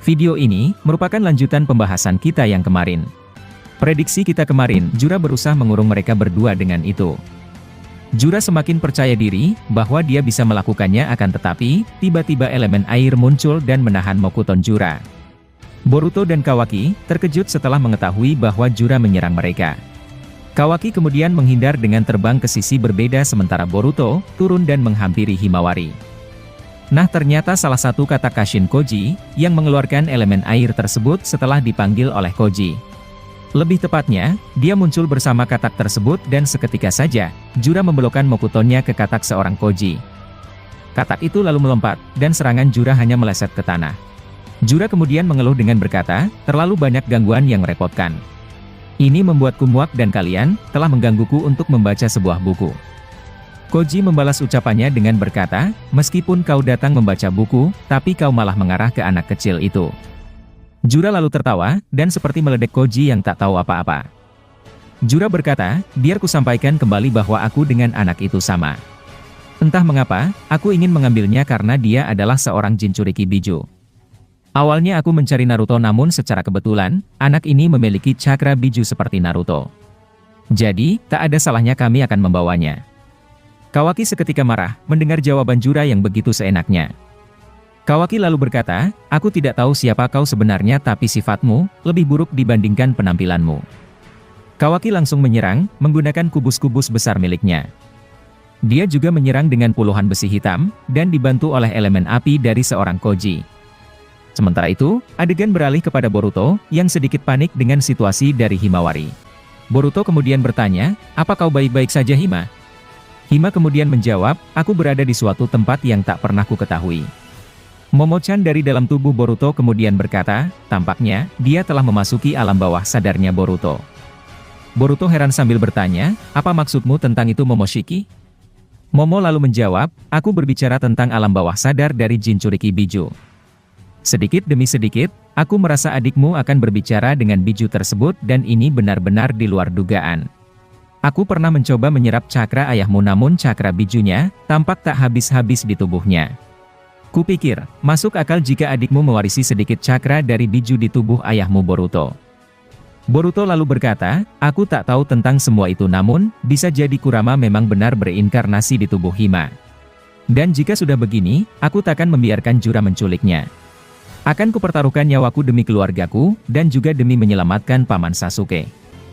Video ini merupakan lanjutan pembahasan kita yang kemarin. Prediksi kita kemarin, Jura berusaha mengurung mereka berdua dengan itu. Jura semakin percaya diri bahwa dia bisa melakukannya, akan tetapi tiba-tiba elemen air muncul dan menahan Mokuton Jura. Boruto dan Kawaki terkejut setelah mengetahui bahwa Jura menyerang mereka. Kawaki kemudian menghindar dengan terbang ke sisi berbeda sementara Boruto turun dan menghampiri Himawari. Nah, ternyata salah satu kata Kashin Koji yang mengeluarkan elemen air tersebut setelah dipanggil oleh Koji. Lebih tepatnya, dia muncul bersama katak tersebut dan seketika saja, Jura membelokkan Mokutonnya ke katak seorang Koji. Katak itu lalu melompat, dan serangan Jura hanya meleset ke tanah. Jura kemudian mengeluh dengan berkata, terlalu banyak gangguan yang merepotkan. Ini membuatku muak dan kalian telah menggangguku untuk membaca sebuah buku. Koji membalas ucapannya dengan berkata, meskipun kau datang membaca buku, tapi kau malah mengarah ke anak kecil itu. Jura lalu tertawa, dan seperti meledek Koji yang tak tahu apa-apa. Jura berkata, biar ku sampaikan kembali bahwa aku dengan anak itu sama. Entah mengapa, aku ingin mengambilnya karena dia adalah seorang Jinchuriki Biju. Awalnya aku mencari Naruto namun secara kebetulan, anak ini memiliki cakra biju seperti Naruto. Jadi, tak ada salahnya kami akan membawanya. Kawaki seketika marah, mendengar jawaban Jura yang begitu seenaknya. Kawaki lalu berkata, aku tidak tahu siapa kau sebenarnya tapi sifatmu lebih buruk dibandingkan penampilanmu. Kawaki langsung menyerang, menggunakan kubus-kubus besar miliknya. Dia juga menyerang dengan puluhan besi hitam, dan dibantu oleh elemen api dari seorang Koji. Sementara itu, adegan beralih kepada Boruto, yang sedikit panik dengan situasi dari Himawari. Boruto kemudian bertanya, apa kau baik-baik saja Hima? Hima kemudian menjawab, aku berada di suatu tempat yang tak pernah ku ketahui. Momo-chan dari dalam tubuh Boruto kemudian berkata, tampaknya, dia telah memasuki alam bawah sadarnya Boruto. Boruto heran sambil bertanya, apa maksudmu tentang itu Momoshiki? Momo lalu menjawab, aku berbicara tentang alam bawah sadar dari Jinchuriki Biju. Sedikit demi sedikit, aku merasa adikmu akan berbicara dengan biju tersebut dan ini benar-benar di luar dugaan. Aku pernah mencoba menyerap cakra ayahmu namun cakra bijunya tampak tak habis-habis di tubuhnya. Kupikir, masuk akal jika adikmu mewarisi sedikit cakra dari biju di tubuh ayahmu Boruto. Boruto lalu berkata, aku tak tahu tentang semua itu namun, bisa jadi Kurama memang benar bereinkarnasi di tubuh Hima. Dan jika sudah begini, aku takkan membiarkan Jura menculiknya. Akan kupertaruhkan nyawaku demi keluargaku, dan juga demi menyelamatkan Paman Sasuke.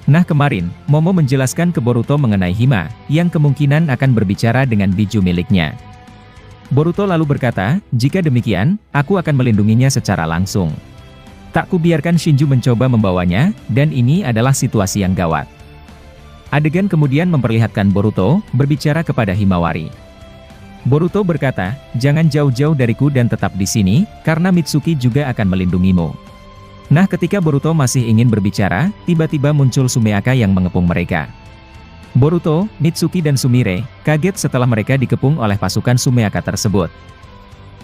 Nah kemarin, Momo menjelaskan ke Boruto mengenai Hima, yang kemungkinan akan berbicara dengan biju miliknya. Boruto lalu berkata, jika demikian, aku akan melindunginya secara langsung. Tak kubiarkan Shinju mencoba membawanya, dan ini adalah situasi yang gawat. Adegan kemudian memperlihatkan Boruto, berbicara kepada Himawari. Boruto berkata, jangan jauh-jauh dariku dan tetap di sini, karena Mitsuki juga akan melindungimu. Nah ketika Boruto masih ingin berbicara, tiba-tiba muncul Sumeaka yang mengepung mereka. Boruto, Mitsuki dan Sumire, kaget setelah mereka dikepung oleh pasukan Sumeaka tersebut.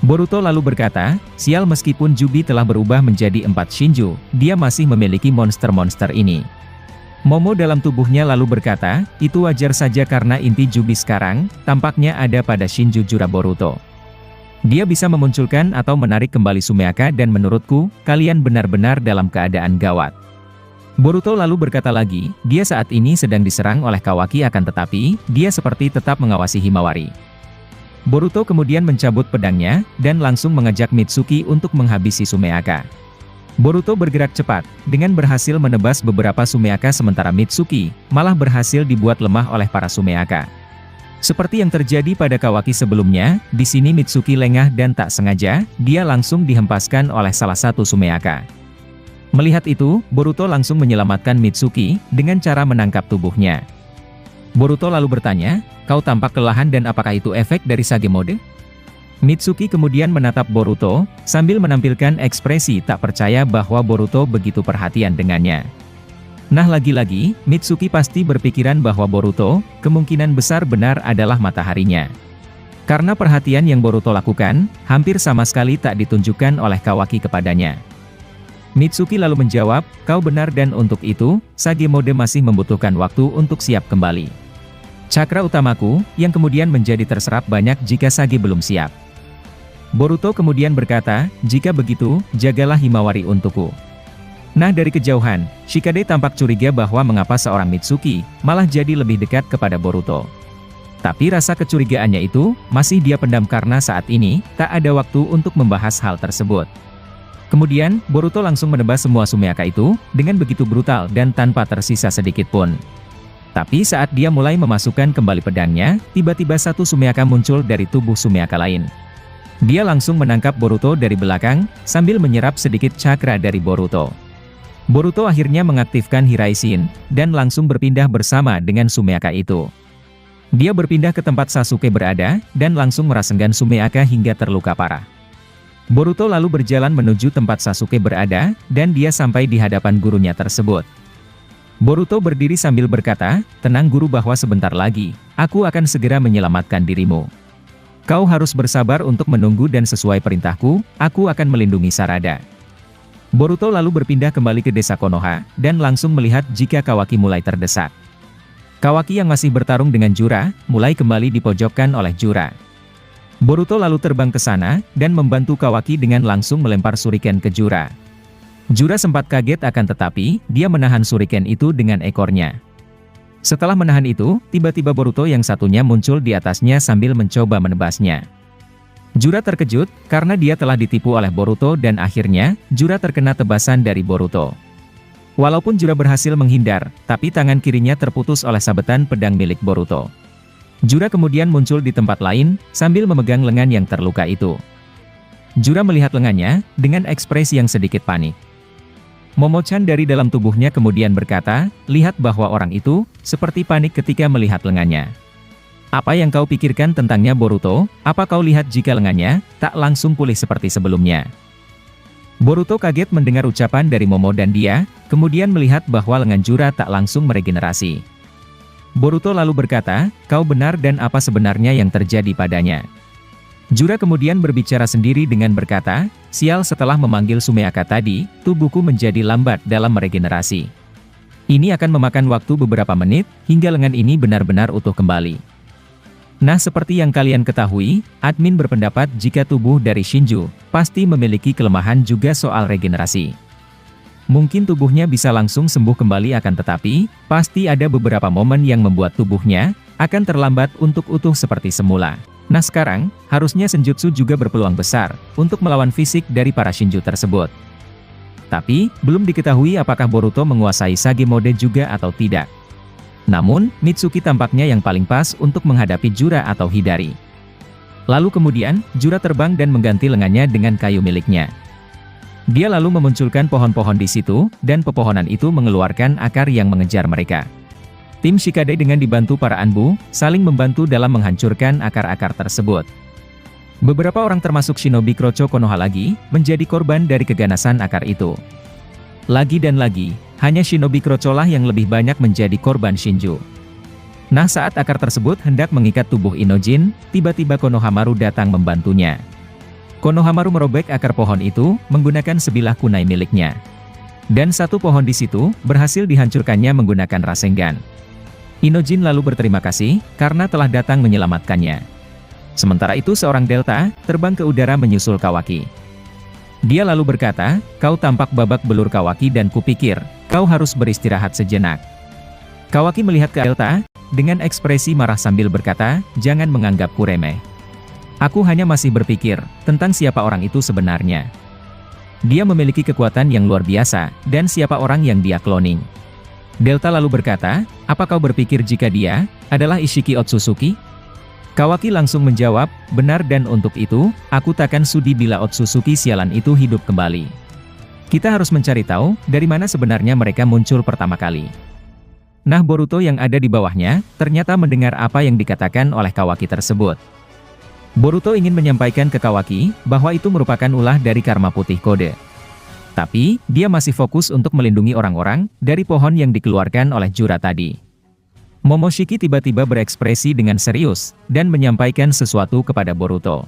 Boruto lalu berkata, sial meskipun Jubi telah berubah menjadi 4 Shinju, dia masih memiliki monster-monster ini. Momo dalam tubuhnya lalu berkata, itu wajar saja karena inti Jubi sekarang, tampaknya ada pada Shinju Jura Boruto. Dia bisa memunculkan atau menarik kembali Sumeaka dan menurutku, kalian benar-benar dalam keadaan gawat. Boruto lalu berkata lagi, dia saat ini sedang diserang oleh Kawaki akan tetapi, dia seperti tetap mengawasi Himawari. Boruto kemudian mencabut pedangnya, dan langsung mengajak Mitsuki untuk menghabisi Sumeaka. Boruto bergerak cepat, dengan berhasil menebas beberapa Sumeaka sementara Mitsuki, malah berhasil dibuat lemah oleh para Sumeaka. Seperti yang terjadi pada Kawaki sebelumnya, di sini Mitsuki lengah dan tak sengaja, dia langsung dihempaskan oleh salah satu Sumeaka. Melihat itu, Boruto langsung menyelamatkan Mitsuki, dengan cara menangkap tubuhnya. Boruto lalu bertanya, kau tampak kelelahan dan apakah itu efek dari Sage Mode? Mitsuki kemudian menatap Boruto, sambil menampilkan ekspresi tak percaya bahwa Boruto begitu perhatian dengannya. Nah lagi-lagi, Mitsuki pasti berpikiran bahwa Boruto, kemungkinan besar benar adalah mataharinya. Karena perhatian yang Boruto lakukan, hampir sama sekali tak ditunjukkan oleh Kawaki kepadanya. Mitsuki lalu menjawab, kau benar dan untuk itu, Sage Mode masih membutuhkan waktu untuk siap kembali. Cakra utamaku, yang kemudian menjadi terserap banyak jika Sage belum siap. Boruto kemudian berkata, jika begitu, jagalah Himawari untukku. Nah dari kejauhan, Shikade tampak curiga bahwa mengapa seorang Mitsuki malah jadi lebih dekat kepada Boruto. Tapi rasa kecurigaannya itu masih dia pendam karena saat ini tak ada waktu untuk membahas hal tersebut. Kemudian, Boruto langsung menebas semua sumeaka itu dengan begitu brutal dan tanpa tersisa sedikit pun. Tapi saat dia mulai memasukkan kembali pedangnya, tiba-tiba satu sumeaka muncul dari tubuh sumeaka lain. Dia langsung menangkap Boruto dari belakang sambil menyerap sedikit cakra dari Boruto. Boruto akhirnya mengaktifkan Hiraishin, dan langsung berpindah bersama dengan sumeaka itu. Dia berpindah ke tempat Sasuke berada, dan langsung merasenggan sumeaka hingga terluka parah. Boruto lalu berjalan menuju tempat Sasuke berada, dan dia sampai di hadapan gurunya tersebut. Boruto berdiri sambil berkata, tenang guru bahwa sebentar lagi, aku akan segera menyelamatkan dirimu. Kau harus bersabar untuk menunggu dan sesuai perintahku, aku akan melindungi Sarada. Boruto lalu berpindah kembali ke desa Konoha, dan langsung melihat jika Kawaki mulai terdesak. Kawaki yang masih bertarung dengan Jura, mulai kembali dipojokkan oleh Jura. Boruto lalu terbang ke sana, dan membantu Kawaki dengan langsung melempar shuriken ke Jura. Jura sempat kaget akan tetapi, dia menahan shuriken itu dengan ekornya. Setelah menahan itu, tiba-tiba Boruto yang satunya muncul di atasnya sambil mencoba menebasnya. Jura terkejut, karena dia telah ditipu oleh Boruto dan akhirnya, Jura terkena tebasan dari Boruto. Walaupun Jura berhasil menghindar, tapi tangan kirinya terputus oleh sabetan pedang milik Boruto. Jura kemudian muncul di tempat lain, sambil memegang lengan yang terluka itu. Jura melihat lengannya, dengan ekspresi yang sedikit panik. Momochan dari dalam tubuhnya kemudian berkata, lihat bahwa orang itu, seperti panik ketika melihat lengannya. Apa yang kau pikirkan tentangnya Boruto? Apa kau lihat jika lengannya tak langsung pulih seperti sebelumnya? Boruto kaget mendengar ucapan dari Momo dan dia, kemudian melihat bahwa lengan Jura tak langsung meregenerasi. Boruto lalu berkata, kau benar dan apa sebenarnya yang terjadi padanya? Jura kemudian berbicara sendiri dengan berkata, sial setelah memanggil sumeaka tadi, tubuhku menjadi lambat dalam meregenerasi. Ini akan memakan waktu beberapa menit, hingga lengan ini benar-benar utuh kembali. Nah seperti yang kalian ketahui, admin berpendapat jika tubuh dari Shinju, pasti memiliki kelemahan juga soal regenerasi. Mungkin tubuhnya bisa langsung sembuh kembali akan tetapi, pasti ada beberapa momen yang membuat tubuhnya, akan terlambat untuk utuh seperti semula. Nah sekarang, harusnya Senjutsu juga berpeluang besar, untuk melawan fisik dari para Shinju tersebut. Tapi, belum diketahui apakah Boruto menguasai Sage Mode juga atau tidak. Namun, Mitsuki tampaknya yang paling pas untuk menghadapi Jura atau Hidari. Lalu kemudian, Jura terbang dan mengganti lengannya dengan kayu miliknya. Dia lalu memunculkan pohon-pohon di situ, dan pepohonan itu mengeluarkan akar yang mengejar mereka. Tim Shikade dengan dibantu para Anbu, saling membantu dalam menghancurkan akar-akar tersebut. Beberapa orang termasuk Shinobi Kroco Konoha lagi, menjadi korban dari keganasan akar itu. Lagi dan lagi, hanya Shinobi Kroco lah yang lebih banyak menjadi korban Shinju. Nah saat akar tersebut hendak mengikat tubuh Inojin, tiba-tiba Konohamaru datang membantunya. Konohamaru merobek akar pohon itu, menggunakan sebilah kunai miliknya. Dan satu pohon di situ, berhasil dihancurkannya menggunakan Rasengan. Inojin lalu berterima kasih, karena telah datang menyelamatkannya. Sementara itu seorang Delta, terbang ke udara menyusul Kawaki. Dia lalu berkata, kau tampak babak belur Kawaki dan kupikir, kau harus beristirahat sejenak. Kawaki melihat ke Delta, dengan ekspresi marah sambil berkata, jangan menganggapku remeh. Aku hanya masih berpikir, tentang siapa orang itu sebenarnya. Dia memiliki kekuatan yang luar biasa, dan siapa orang yang dia cloning. Delta lalu berkata, apa kau berpikir jika dia adalah Ishiki Otsutsuki? Kawaki langsung menjawab, benar dan untuk itu, aku takkan sudi bila Otsutsuki sialan itu hidup kembali. Kita harus mencari tahu, dari mana sebenarnya mereka muncul pertama kali. Nah Boruto yang ada di bawahnya, ternyata mendengar apa yang dikatakan oleh Kawaki tersebut. Boruto ingin menyampaikan ke Kawaki, bahwa itu merupakan ulah dari karma putih kode. Tapi, dia masih fokus untuk melindungi orang-orang, dari pohon yang dikeluarkan oleh Jura tadi. Momoshiki tiba-tiba berekspresi dengan serius, dan menyampaikan sesuatu kepada Boruto.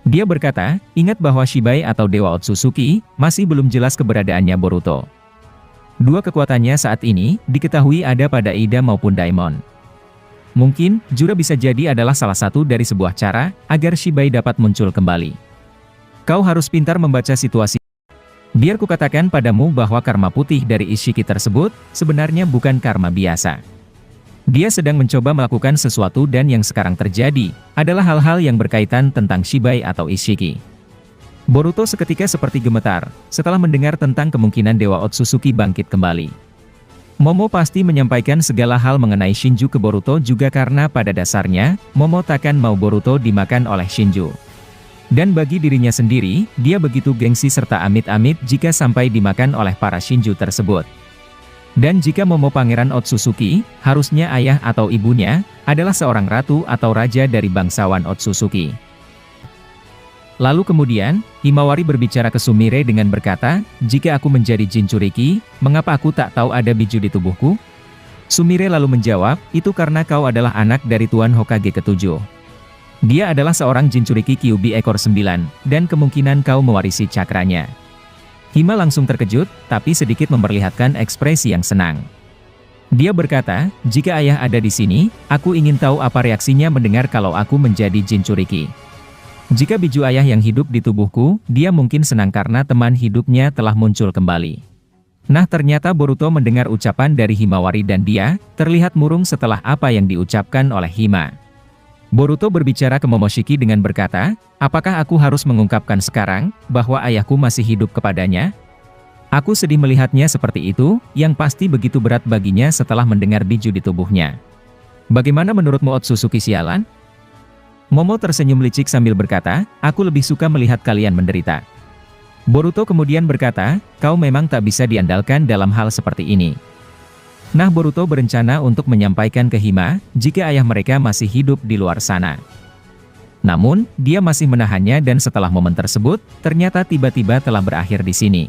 Dia berkata, ingat bahwa Shibai atau Dewa Otsutsuki, masih belum jelas keberadaannya Boruto. Dua kekuatannya saat ini, diketahui ada pada Ida maupun Daimon. Mungkin, Jura bisa jadi adalah salah satu dari sebuah cara, agar Shibai dapat muncul kembali. Kau harus pintar membaca situasi. Biar kukatakan padamu bahwa karma putih dari Ishiki tersebut, sebenarnya bukan karma biasa. Dia sedang mencoba melakukan sesuatu dan yang sekarang terjadi, adalah hal-hal yang berkaitan tentang Shibai atau Ishiki. Boruto seketika seperti gemetar, setelah mendengar tentang kemungkinan Dewa Otsutsuki bangkit kembali. Momo pasti menyampaikan segala hal mengenai Shinju ke Boruto juga karena pada dasarnya, Momo takkan mau Boruto dimakan oleh Shinju. Dan bagi dirinya sendiri, dia begitu gengsi serta amit-amit jika sampai dimakan oleh para Shinju tersebut. Dan jika Momo Pangeran Otsutsuki, harusnya ayah atau ibunya, adalah seorang ratu atau raja dari bangsawan Otsutsuki. Lalu kemudian, Himawari berbicara ke Sumire dengan berkata, jika aku menjadi Jinchuriki, mengapa aku tak tahu ada biju di tubuhku? Sumire lalu menjawab, itu karena kau adalah anak dari Tuan Hokage ke-7. Dia adalah seorang Jinchuriki Kyuubi ekor 9, dan kemungkinan kau mewarisi cakranya. Hima langsung terkejut, tapi sedikit memperlihatkan ekspresi yang senang. Dia berkata, jika ayah ada di sini, aku ingin tahu apa reaksinya mendengar kalau aku menjadi Jinchuriki. Jika biju ayah yang hidup di tubuhku, dia mungkin senang karena teman hidupnya telah muncul kembali. Nah ternyata Boruto mendengar ucapan dari Himawari dan dia, terlihat murung setelah apa yang diucapkan oleh Hima. Boruto berbicara ke Momoshiki dengan berkata, apakah aku harus mengungkapkan sekarang, bahwa ayahku masih hidup kepadanya? Aku sedih melihatnya seperti itu, yang pasti begitu berat baginya setelah mendengar biju di tubuhnya. Bagaimana menurutmu Otsutsuki sialan? Momo tersenyum licik sambil berkata, aku lebih suka melihat kalian menderita. Boruto kemudian berkata, kau memang tak bisa diandalkan dalam hal seperti ini. Nah Boruto berencana untuk menyampaikan ke Hima, jika ayah mereka masih hidup di luar sana. Namun, dia masih menahannya dan setelah momen tersebut, ternyata tiba-tiba telah berakhir di sini.